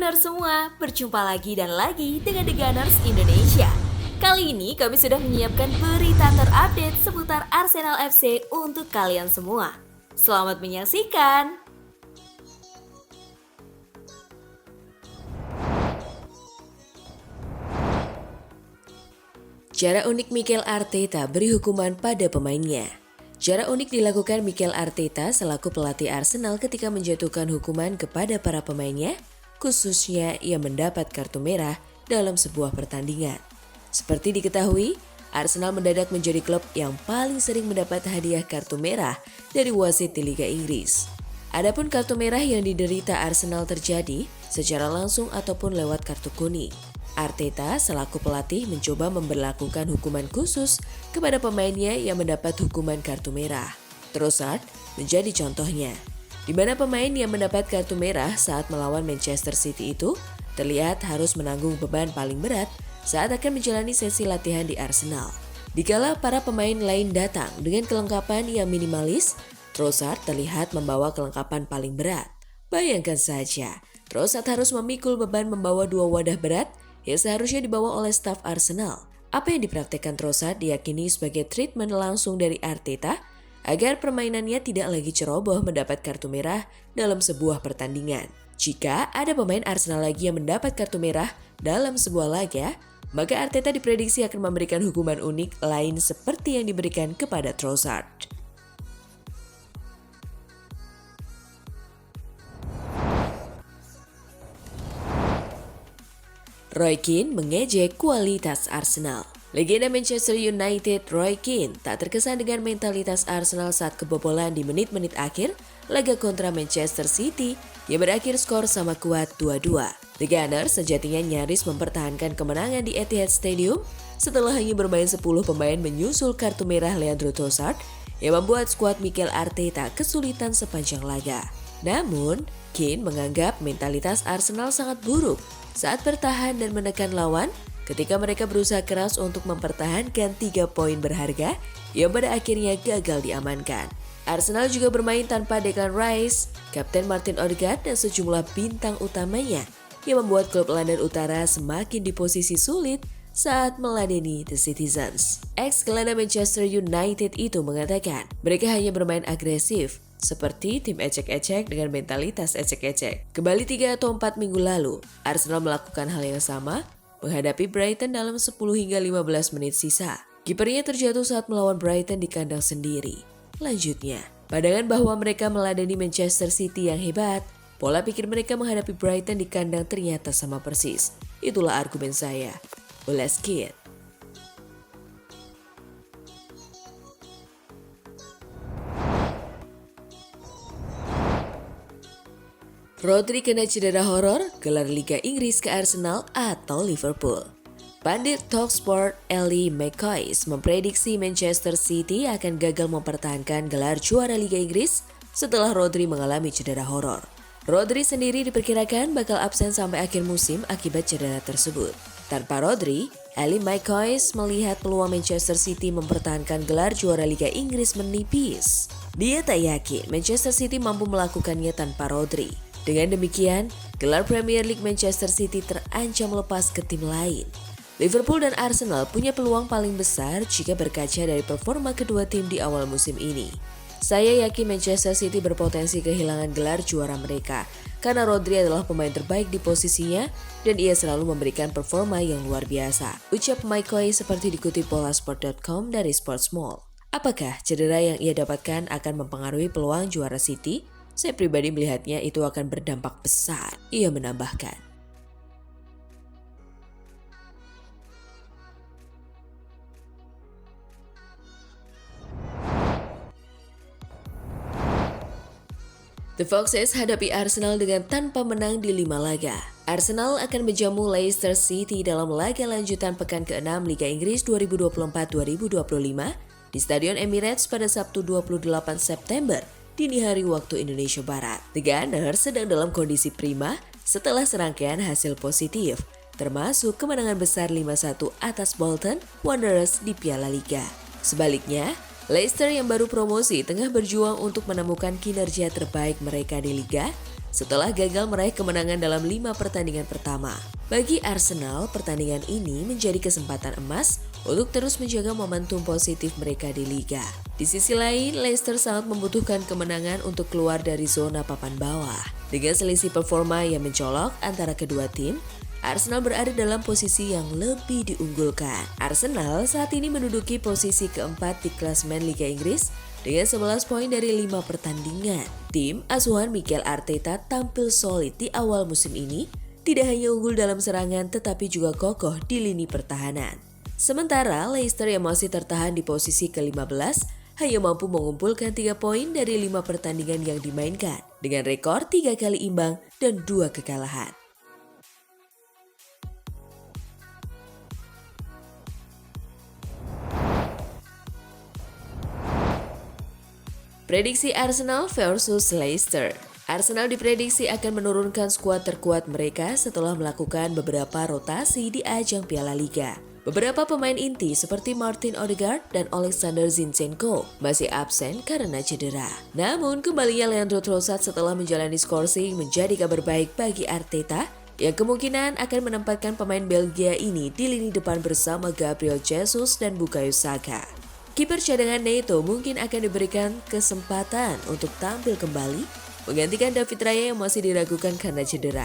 Gunners semua, berjumpa lagi dan lagi dengan The Gunners Indonesia. Kali ini kami sudah menyiapkan berita terupdate seputar Arsenal FC untuk kalian semua. Selamat menyaksikan! Cara unik Mikel Arteta beri hukuman pada pemainnya. Cara unik dilakukan Mikel Arteta selaku pelatih Arsenal ketika menjatuhkan hukuman kepada para pemainnya, khususnya ia mendapat kartu merah dalam sebuah pertandingan. Seperti diketahui, Arsenal mendadak menjadi klub yang paling sering mendapat hadiah kartu merah dari wasit di Liga Inggris. Adapun kartu merah yang diderita Arsenal terjadi secara langsung ataupun lewat kartu kuning. Arteta selaku pelatih mencoba memberlakukan hukuman khusus kepada pemainnya yang mendapat hukuman kartu merah. Trossard menjadi contohnya, di mana pemain yang mendapat kartu merah saat melawan Manchester City itu terlihat harus menanggung beban paling berat saat akan menjalani sesi latihan di Arsenal. Dikala para pemain lain datang dengan kelengkapan yang minimalis, Trossard terlihat membawa kelengkapan paling berat. Bayangkan saja, Trossard harus memikul beban membawa 2 wadah berat yang seharusnya dibawa oleh staf Arsenal. Apa yang dipraktekkan Trossard diyakini sebagai treatment langsung dari Arteta agar permainannya tidak lagi ceroboh mendapat kartu merah dalam sebuah pertandingan. Jika ada pemain Arsenal lagi yang mendapat kartu merah dalam sebuah laga, maka Arteta diprediksi akan memberikan hukuman unik lain seperti yang diberikan kepada Trossard. Roy Keane mengejek kualitas Arsenal. Legenda Manchester United Roy Keane tak terkesan dengan mentalitas Arsenal saat kebobolan di menit-menit akhir laga kontra Manchester City yang berakhir skor sama kuat 2-2. The Gunners sejatinya nyaris mempertahankan kemenangan di Etihad Stadium setelah hanya bermain 10 pemain menyusul kartu merah Leandro Trossard yang membuat skuad Mikel Arteta kesulitan sepanjang laga. Namun, Keane menganggap mentalitas Arsenal sangat buruk saat bertahan dan menekan lawan ketika mereka berusaha keras untuk mempertahankan 3 poin berharga yang pada akhirnya gagal diamankan. Arsenal juga bermain tanpa Declan Rice, Kapten Martin Odegaard dan sejumlah bintang utamanya yang membuat klub London Utara semakin di posisi sulit saat meladeni The Citizens. Ex-gelandang Manchester United itu mengatakan mereka hanya bermain agresif, seperti tim ecek-ecek dengan mentalitas ecek-ecek. Kembali 3 atau 4 minggu lalu, Arsenal melakukan hal yang sama menghadapi Brighton dalam 10 hingga 15 menit sisa. Kipernya terjatuh saat melawan Brighton di kandang sendiri. Lanjutnya, pandangan bahwa mereka meladeni Manchester City yang hebat, pola pikir mereka menghadapi Brighton di kandang ternyata sama persis. Itulah argumen saya. Ulas Keane. Rodri kena cedera horor, gelar Liga Inggris ke Arsenal atau Liverpool. Pandit Talksport Ellie McCoy memprediksi Manchester City akan gagal mempertahankan gelar juara Liga Inggris setelah Rodri mengalami cedera horor. Rodri sendiri diperkirakan bakal absen sampai akhir musim akibat cedera tersebut. Tanpa Rodri, Ellie McCoy melihat peluang Manchester City mempertahankan gelar juara Liga Inggris menipis. Dia tak yakin Manchester City mampu melakukannya tanpa Rodri. Dengan demikian, gelar Premier League Manchester City terancam lepas ke tim lain. Liverpool dan Arsenal punya peluang paling besar jika berkaca dari performa kedua tim di awal musim ini. Saya yakin Manchester City berpotensi kehilangan gelar juara mereka karena Rodri adalah pemain terbaik di posisinya dan ia selalu memberikan performa yang luar biasa. Ucap McCoy seperti dikutip bolasport.com dari Sportsmall. Apakah cedera yang ia dapatkan akan mempengaruhi peluang juara City? Saya pribadi melihatnya itu akan berdampak besar, ia menambahkan. The Foxes hadapi Arsenal dengan tanpa menang di 5 laga. Arsenal akan menjamu Leicester City dalam laga lanjutan pekan ke-6 Liga Inggris 2024-2025 di Stadion Emirates pada Sabtu 28 September. Dini hari waktu Indonesia Barat. The Gunners sedang dalam kondisi prima setelah serangkaian hasil positif, termasuk kemenangan besar 5-1 atas Bolton Wanderers di Piala Liga. Sebaliknya, Leicester yang baru promosi tengah berjuang untuk menemukan kinerja terbaik mereka di Liga setelah gagal meraih kemenangan dalam 5 pertandingan pertama. Bagi Arsenal, pertandingan ini menjadi kesempatan emas untuk terus menjaga momentum positif mereka di Liga. Di sisi lain, Leicester sangat membutuhkan kemenangan untuk keluar dari zona papan bawah. Dengan selisih performa yang mencolok antara kedua tim, Arsenal berada dalam posisi yang lebih diunggulkan. Arsenal saat ini menduduki posisi keempat di klasemen Liga Inggris dengan 11 poin dari 5 pertandingan. Tim asuhan Mikel Arteta tampil solid di awal musim ini, tidak hanya unggul dalam serangan tetapi juga kokoh di lini pertahanan. Sementara Leicester yang masih tertahan di posisi ke-15 hanya mampu mengumpulkan 3 poin dari 5 pertandingan yang dimainkan dengan rekor 3 kali imbang dan 2 kekalahan. Prediksi Arsenal versus Leicester. Arsenal diprediksi akan menurunkan skuad terkuat mereka setelah melakukan beberapa rotasi di ajang Piala Liga. Beberapa pemain inti seperti Martin Odegaard dan Alexander Zinchenko masih absen karena cedera. Namun kembalinya Leandro Trossard setelah menjalani skorsing menjadi kabar baik bagi Arteta yang kemungkinan akan menempatkan pemain Belgia ini di lini depan bersama Gabriel Jesus dan Bukayo Saka. Kiper cadangan Neto mungkin akan diberikan kesempatan untuk tampil kembali menggantikan David Raya yang masih diragukan karena cedera.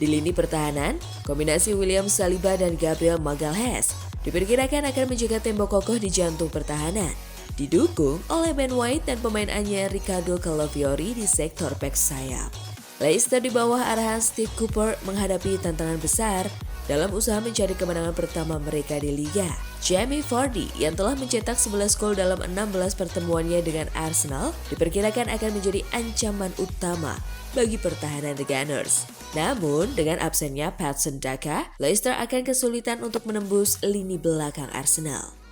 Di lini pertahanan, kombinasi William Saliba dan Gabriel Magalhaes diperkirakan akan menjaga tembok kokoh di jantung pertahanan, didukung oleh Ben White dan pemain anyar Ricardo Calafiori di sektor bek sayap. Leicester di bawah arahan Steve Cooper menghadapi tantangan besar dalam usaha mencari kemenangan pertama mereka di Liga. Jamie Vardy yang telah mencetak 11 gol dalam 16 pertemuannya dengan Arsenal diperkirakan akan menjadi ancaman utama bagi pertahanan The Gunners. Namun, dengan absennya Patson Daka, Leicester akan kesulitan untuk menembus lini belakang Arsenal.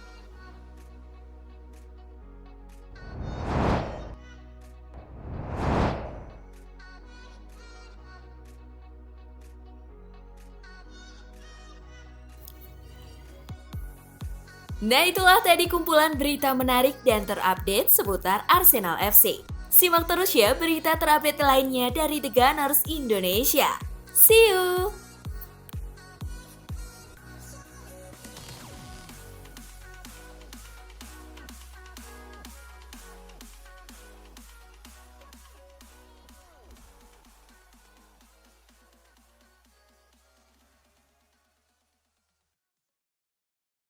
Nah, itulah tadi kumpulan berita menarik dan terupdate seputar Arsenal FC. Simak terus ya berita terupdate lainnya dari The Gunners Indonesia. See you!